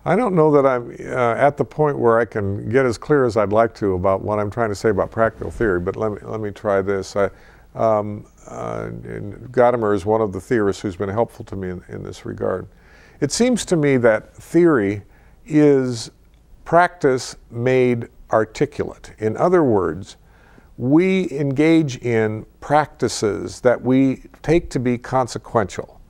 I don't know that I'm at the point where I can get as clear as I'd like to about what I'm trying to say about practical theory, but let me try this. Gadamer is one of the theorists who's been helpful to me in this regard. It seems to me that theory is practice made articulate. In other words, we engage in practices that we take to be consequential.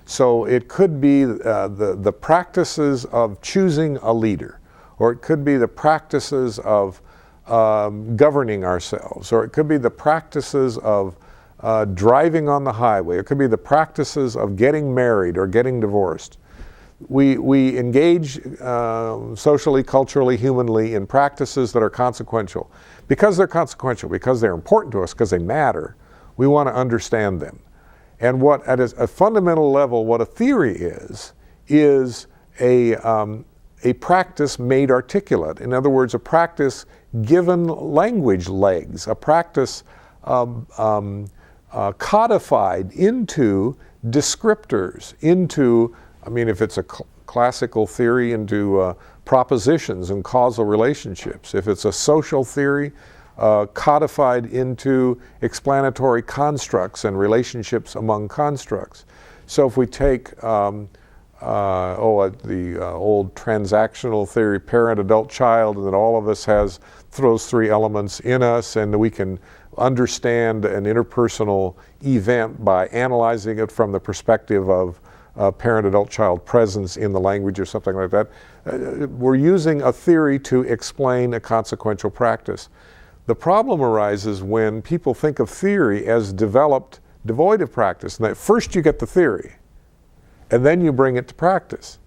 So it could be the practices of choosing a leader, or it could be the practices of governing ourselves, or it could be the practices of driving on the highway, it could be the practices of getting married or getting divorced. We engage socially, culturally, humanly in practices that are consequential. Because they're consequential, because they're important to us, because they matter, we want to understand them. And what, at a fundamental level, what a theory is a practice made articulate. In other words, a practice given language legs, a practice codified into descriptors, into, I mean, if it's a classical theory, into propositions and causal relationships. If it's a social theory, codified into explanatory constructs and relationships among constructs. So if we take the old transactional theory, parent, adult, child, and that all of us has those three elements in us, and we can understand an interpersonal event by analyzing it from the perspective of parent, adult, child presence in the language or something like that. We're using a theory to explain a consequential practice. The problem arises when people think of theory as developed, devoid of practice. And that first you get the theory, and then you bring it to practice.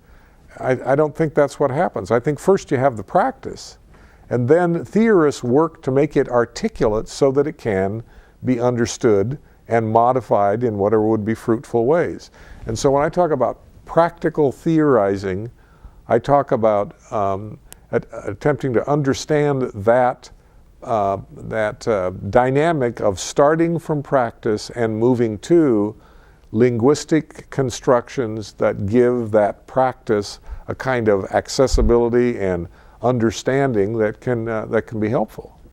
I don't think that's what happens. I think first you have the practice, and then theorists work to make it articulate so that it can be understood and modified in whatever would be fruitful ways. And so when I talk about practical theorizing, I talk about attempting to understand that dynamic of starting from practice and moving to linguistic constructions that give that practice a kind of accessibility and understanding that can be helpful.